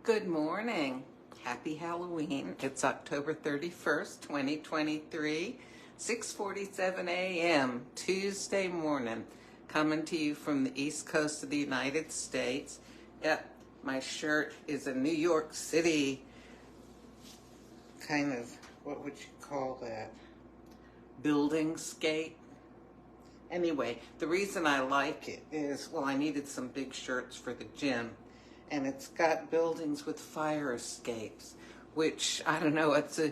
Good morning. Happy Halloween. It's October 31st, 2023, 6:47 a.m., Tuesday morning. Coming to you from the East Coast of the United States. Yep, my shirt is a New York City kind of, what would you call that? Buildingscape. Anyway, the reason I like it is, well, I needed some big shirts for the gym. And it's got buildings with fire escapes, which, I don't know, it's a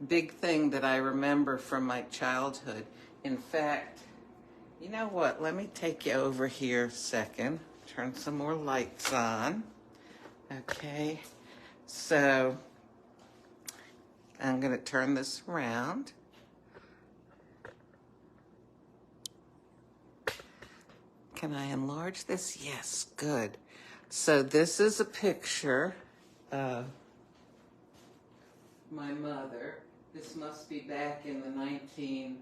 big thing that I remember from my childhood. In fact, you know what? Let me take you over here a second. Turn some more lights on. Okay. So, I'm going to turn this around. Can I enlarge this? Yes, good. So this is a picture of my mother. This must be back in the 40s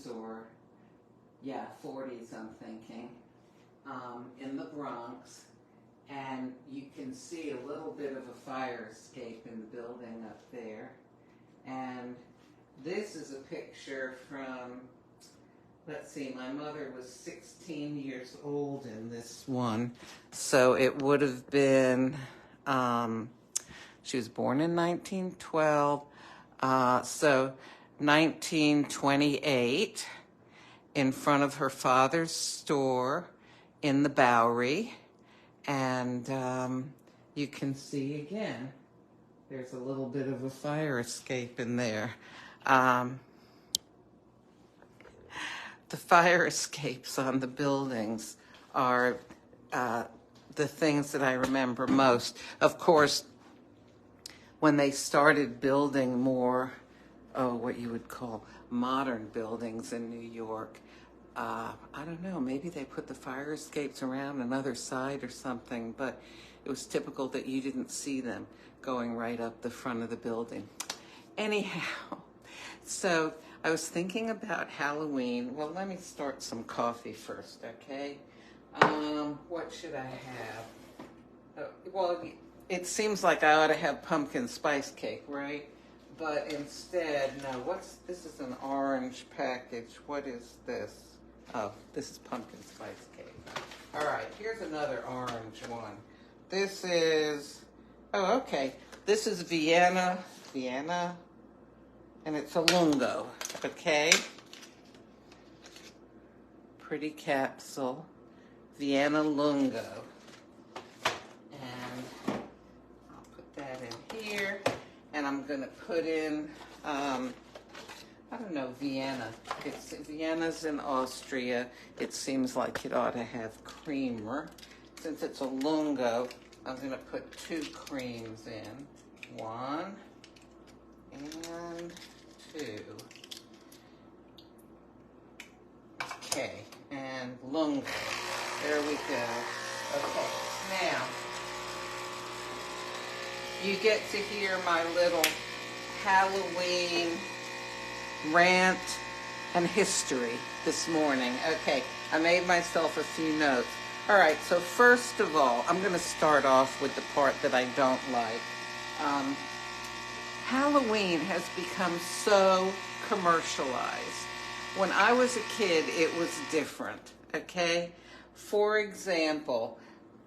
or, 40s I'm thinking, in the Bronx. And you can see a little bit of a fire escape in the building up there. And this is a picture from, let's see, my mother was 16 years old in this one. So it would have been, she was born in 1912, so 1928, in front of her father's store in the Bowery. And you can see again, there's a little bit of a fire escape in there. The fire escapes on the buildings are the things that I remember most. Of course, when they started building more, what you would call modern buildings in New York, I don't know, maybe they put the fire escapes around another side or something, but it was typical that you didn't see them going right up the front of the building. Anyhow, so I was thinking about Halloween. Well, let me start some coffee first, okay? What should I have? Well, it seems like I ought to have pumpkin spice cake, right? But instead, no, this is an orange package. What is this? Oh, this is pumpkin spice cake. All right, here's another orange one. This is, okay. This is Vienna, and it's a Lungo, okay? Pretty capsule, Vienna Lungo. And I'll put that in here. And I'm gonna put in, I don't know, Vienna. Vienna's in Austria. It seems like it ought to have creamer. Since it's a Lungo, I'm gonna put 2 creams in. 1 and 2. Okay, and Lungo. There we go. Okay, now you get to hear my little Halloween rant and history this morning. Okay, I made myself a few notes. All right, so first of all, I'm going to start off with the part that I don't like. Halloween has become so commercialized. When I was a kid, it was different, okay? For example,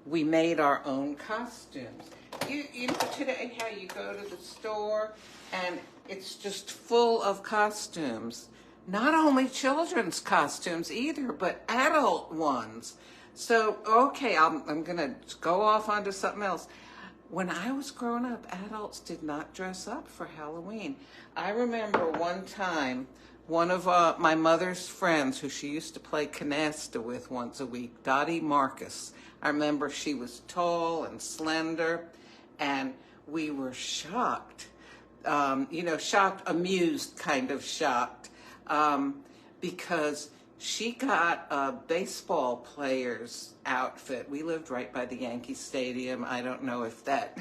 we made our own costumes. You know today how you go to the store and it's just full of costumes. Not only children's costumes either, but adult ones. So, okay, I'm going to go off onto something else. When I was growing up, adults did not dress up for Halloween. I remember one time, one of my mother's friends, who she used to play canasta with once a week, Dottie Marcus. I remember she was tall and slender, and we were shocked. Shocked, amused, kind of shocked, because she got a baseball player's outfit. We lived right by the Yankee Stadium. I don't know if that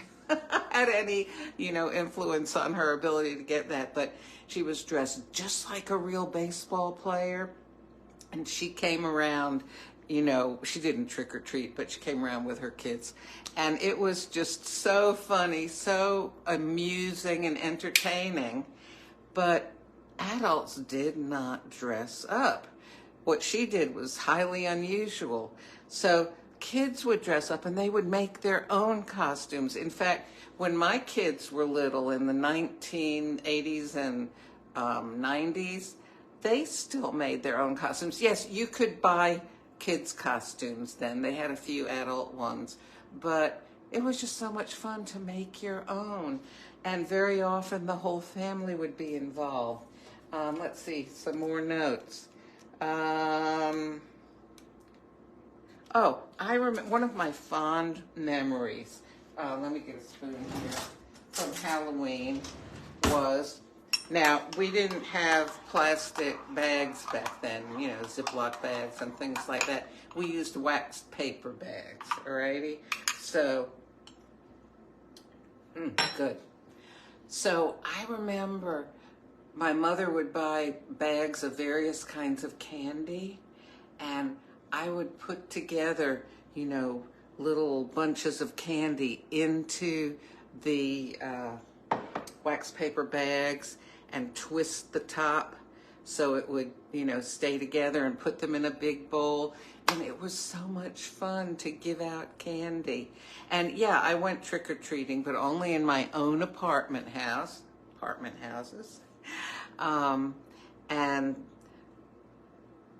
had any, influence on her ability to get that, but she was dressed just like a real baseball player. And she came around she didn't trick or treat, but she came around with her kids. And it was just so funny, so amusing and entertaining. But adults did not dress up. What she did was highly unusual. So kids would dress up and they would make their own costumes. In fact, when my kids were little in the 1980s and 90s, they still made their own costumes. Yes, you could buy kids' costumes then. They had a few adult ones. But it was just so much fun to make your own. And very often the whole family would be involved. Let's see, some more notes. I remember one of my fond memories, let me get a spoon here, from Halloween was, now we didn't have plastic bags back then, Ziploc bags and things like that. We used waxed paper bags, alrighty? So, good. So I remember my mother would buy bags of various kinds of candy, and I would put together, little bunches of candy into the wax paper bags and twist the top so it would, stay together, and put them in a big bowl. And it was so much fun to give out candy. And yeah, I went trick-or-treating, but only in my own apartment houses. And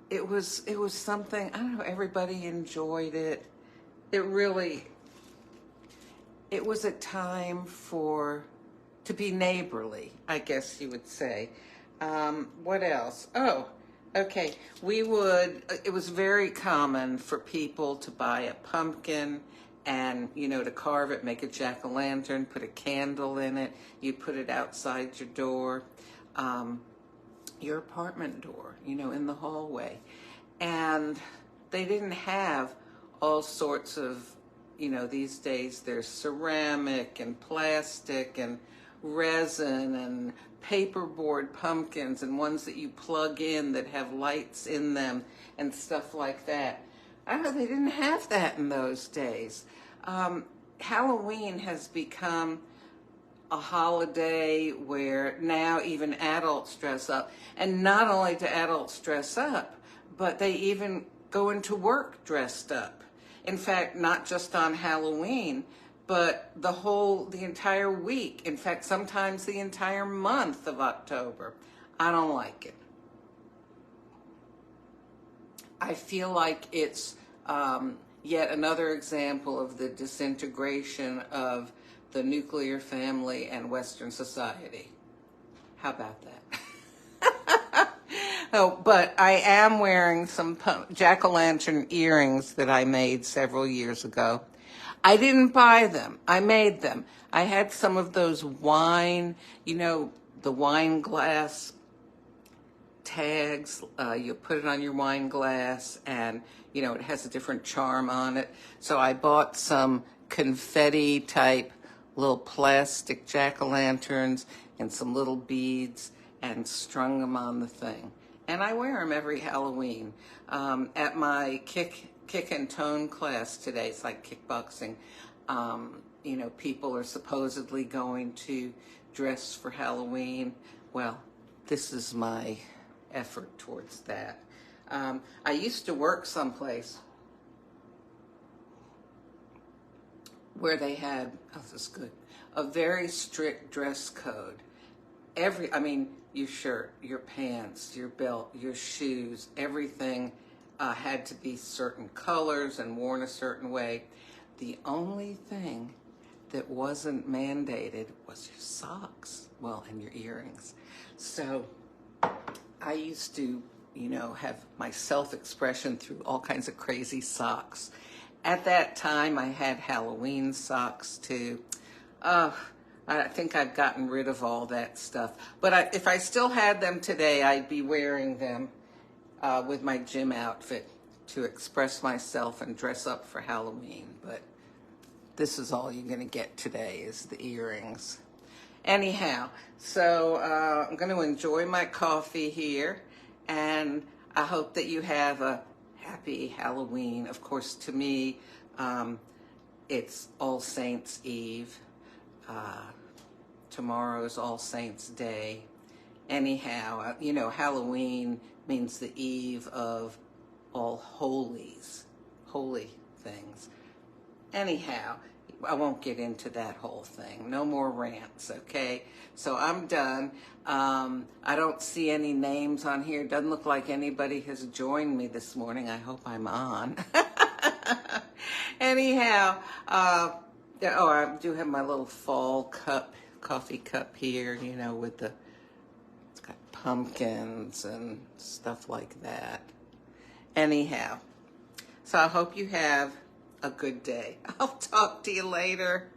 it was something, I don't know, everybody enjoyed it. It was a time to be neighborly, I guess you would say. What else? Oh, okay. It was very common for people to buy a pumpkin and, to carve it, make a jack-o'-lantern, put a candle in it. You put it outside your door, your apartment door, in the hallway. And they didn't have all sorts of, these days there's ceramic and plastic and resin and paperboard pumpkins and ones that you plug in that have lights in them and stuff like that. I don't know, they didn't have that in those days. Halloween has become a holiday where now even adults dress up. And not only do adults dress up, but they even go into work dressed up. In fact, not just on Halloween, but the entire week. In fact, sometimes the entire month of October. I don't like it. I feel like it's yet another example of the disintegration of the nuclear family and Western society. How about that? Oh, but I am wearing some jack-o'-lantern earrings that I made several years ago. I didn't buy them. I made them. I had some of those wine, the wine glass tags. You put it on your wine glass and, it has a different charm on it. So I bought some confetti type little plastic jack-o'-lanterns and some little beads and strung them on the thing. And I wear them every Halloween. At my kick and tone class today, it's like kickboxing, people are supposedly going to dress for Halloween. Well, this is my effort towards that. I used to work someplace where they had, this is good, a very strict dress code. Your shirt, your pants, your belt, your shoes, everything had to be certain colors and worn a certain way. The only thing that wasn't mandated was your socks, and your earrings. So I used to, have my self-expression through all kinds of crazy socks. At that time, I had Halloween socks too. I think I've gotten rid of all that stuff. But if I still had them today, I'd be wearing them with my gym outfit to express myself and dress up for Halloween. But this is all you're going to get today is the earrings. Anyhow, so I'm going to enjoy my coffee here, and I hope that you have a happy Halloween. Of course, to me, it's All Saints Eve. Tomorrow's All Saints Day. Anyhow, you know, Halloween means the eve of all holies, holy things. Anyhow, I won't get into that whole thing. No more rants, okay? So I'm done. I don't see any names on here. Doesn't look like anybody has joined me this morning. I hope I'm on. Anyhow, oh, I do have my little fall cup, coffee cup here, you know, with the, it's got pumpkins and stuff like that. Anyhow, so I hope you have a good day. I'll talk to you later.